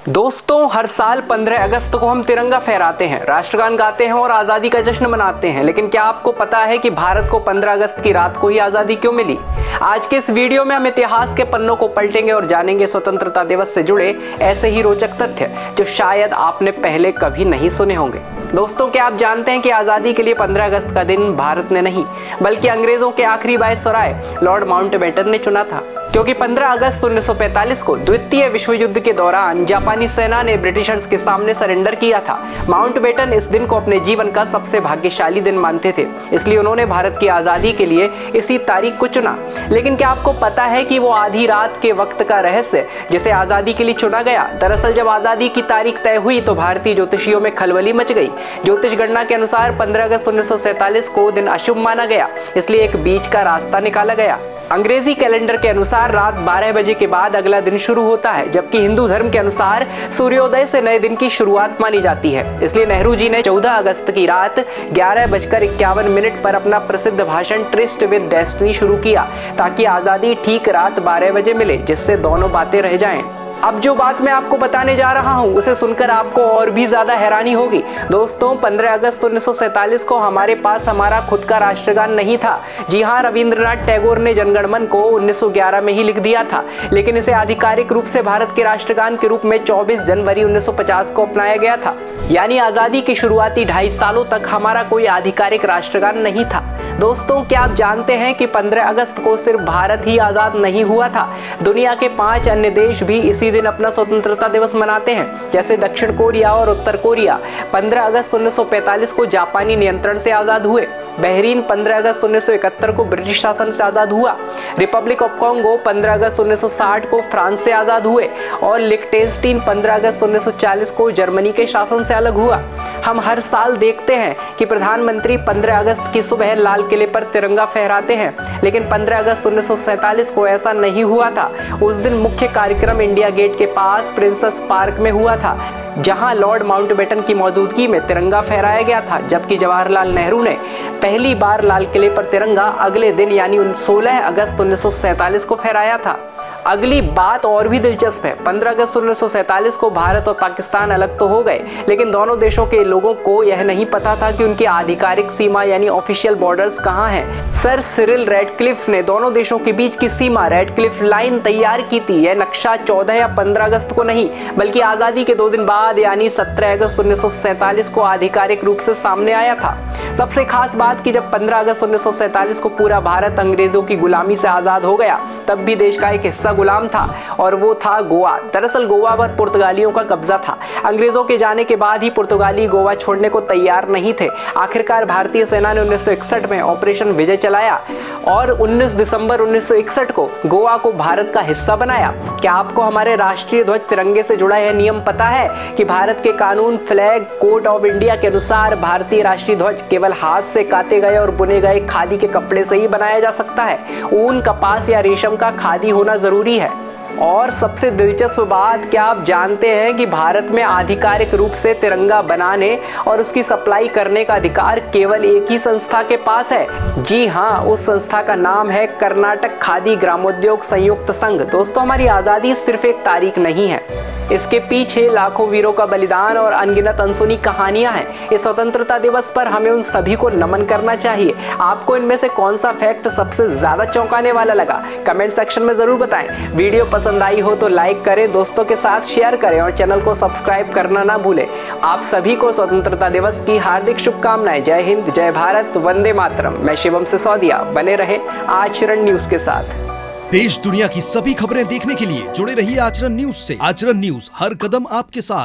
दोस्तों, हर साल 15 अगस्त को हम तिरंगा फहराते हैं, राष्ट्रगान गाते हैं और आज़ादी का जश्न मनाते हैं। लेकिन क्या आपको पता है कि भारत को 15 अगस्त की रात को ही आज़ादी क्यों मिली? आज के इस वीडियो में हम इतिहास के पन्नों को पलटेंगे और जानेंगे स्वतंत्रता दिवस से जुड़े ऐसे ही रोचक तथ्य जो शायद आपने पहले कभी नहीं सुने होंगे। दोस्तों, क्या आप जानते हैं कि आज़ादी के लिए 15 अगस्त का दिन भारत ने नहीं बल्कि अंग्रेजों के आखिरी वायसराय लॉर्ड माउंटबेटन ने चुना था? क्योंकि 15 अगस्त 1945 को द्वितीय विश्व युद्ध के दौरान जापानी सेना ने ब्रिटिशर्स के सामने सरेंडर किया था। माउंटबेटन इस दिन को अपने जीवन का सबसे भाग्यशाली दिन मानते थे, इसलिए उन्होंने भारत की आज़ादी के लिए इसी तारीख को चुना। लेकिन क्या आपको पता है कि वो आधी रात के वक्त का रहस्य जिसे आज़ादी के लिए चुना गया? दरअसल जब आज़ादी की तारीख तय हुई तो भारतीय ज्योतिषियों में खलबली मच गई। ज्योतिष गणना के अनुसार 15 अगस्त 1947 को दिन अशुभ माना गया, इसलिए एक बीच का रास्ता निकाला गया। अंग्रेजी कैलेंडर के अनुसार रात 12 बजे के बाद अगला दिन शुरू होता है, जबकि हिंदू धर्म के अनुसार सूर्योदय से नए दिन की शुरुआत मानी जाती है। इसलिए नेहरू जी ने 14 अगस्त की रात 11:51 पर अपना प्रसिद्ध भाषण ट्रिस्ट विद डेस्टिनी शुरू किया, ताकि आजादी ठीक रात 12 बजे मिले, जिससे दोनों बातें रह जाएं। अब जो बात मैं आपको बताने जा रहा हूं उसे सुनकर आपको और भी ज्यादा हैरानी होगी। दोस्तों, 15 अगस्त 1947 को हमारे पास हमारा खुद का राष्ट्रगान नहीं था। जी हां, रविंद्रनाथ टैगोर ने जनगण मन को 1911 में ही लिख दिया था, लेकिन इसे आधिकारिक रूप से भारत के राष्ट्रगान के रूप में 24 जनवरी 1950 को अपनाया गया था। यानी आजादी के शुरुआती 2.5 सालों तक हमारा कोई आधिकारिक राष्ट्रगान नहीं था। दोस्तों, क्या आप जानते हैं कि 15 अगस्त को सिर्फ भारत ही आजाद नहीं हुआ था? दुनिया के 5 अन्य देश भी इसी दिन अपना स्वतंत्रता दिवस मनाते हैं, जैसे दक्षिण कोरिया और उत्तर कोरिया 15 अगस्त 1945 को जापानी नियंत्रण से आजाद हुए। बहरीन 15 अगस्त 1971 को ब्रिटिश शासन से आजाद हुआ। रिपब्लिक ऑफ कॉन्गो 15 अगस्त 1960 को फ्रांस से आजाद हुए और लिechtenstein 15 अगस्त 1940 को जर्मनी के शासन से अलग हुआ। हम हर साल देखते हैं कि प्रधानमंत्री 15 अगस्त की सुबह लाल किले पर तिरंगा फहराते हैं, लेकिन 15 अगस्त 1947 को ऐसा नहीं हुआ था। उस दिन मुख्य कार्यक्रम इंडिया गेट के पास प्रिंसेस पार्क में हुआ था, जहां लॉर्ड माउंटबेटन की मौजूदगी में तिरंगा फहराया गया था, जबकि जवाहरलाल नेहरू ने पहली बार लाल किले पर तिरंगा अगले दिन यानी 16 अगस्त 1947 को फहराया था। अगली बात और भी दिलचस्प है। 15 अगस्त 1947 को भारत और पाकिस्तान अलग तो हो गए, लेकिन दोनों देशों के लोगों को यह नहीं पता था कि उनकी आधिकारिक सीमा यानी ऑफिशियल बॉर्डर्स कहां हैं। सर सिरिल रेडक्लिफ ने दोनों देशों के बीच की सीमा रेडक्लिफ लाइन तैयार की थी। यह नक्शा 14 या 15 अगस्त को नहीं बल्कि आजादी के 2 दिन बाद यानी 17 अगस्त 1947 को आधिकारिक रूप से सामने आया था। सबसे खास बात कि जब 15 अगस्त 1947 को पूरा भारत अंग्रेजों की गुलामी से आजाद हो गया, तब भी देश का एक हिस्सा गुलाम था और वो था गोवा। दरअसल गोवा पर पुर्तगालियों का कब्जा था। अंग्रेजों के जाने के बाद ही पुर्तगाली गोवा छोड़ने को तैयार नहीं थे। आखिरकार भारतीय सेना ने 1961 में ऑपरेशन विजय चलाया और 19 दिसंबर 1961 को गोवा को भारत का हिस्सा बनाया। क्या आपको हमारे राष्ट्रीय ध्वज तिरंगे से जुड़ा यह नियम पता है कि भारत के कानून फ्लैग कोड ऑफ इंडिया के अनुसार भारतीय राष्ट्रीय ध्वज केवल हाथ से काते गए और बुने गए खादी के कपड़े से ही बनाया जा सकता है। ऊन, कपास या रेशम का खादी होना जरूरी है। और सबसे दिलचस्प बात, क्या आप जानते हैं कि भारत में आधिकारिक रूप से तिरंगा बनाने और उसकी सप्लाई करने का अधिकार केवल एक ही संस्था के पास है? जी हाँ, उस संस्था का नाम है कर्नाटक खादी ग्रामोद्योग संयुक्त संघ। दोस्तों, हमारी आज़ादी सिर्फ एक तारीख नहीं है, इसके पीछे लाखों वीरों का बलिदान और अनगिनत अनसुनी कहानियां हैं। इस स्वतंत्रता दिवस पर हमें उन सभी को नमन करना चाहिए। आपको इनमें से कौन सा फैक्ट सबसे ज्यादा चौंकाने वाला लगा? कमेंट सेक्शन में जरूर बताएं। वीडियो पसंद आई हो तो लाइक करें, दोस्तों के साथ शेयर करें और चैनल को सब्सक्राइब करना ना भूलें। आप सभी को स्वतंत्रता दिवस की हार्दिक शुभकामनाएं। जय हिंद, जय भारत, वंदे मातरम। मैं शिवम सिसोदिया। बने रहे आचरण न्यूज के साथ। देश दुनिया की सभी खबरें देखने के लिए जुड़े रहिए आचरण न्यूज से। आचरण न्यूज, हर कदम आपके साथ।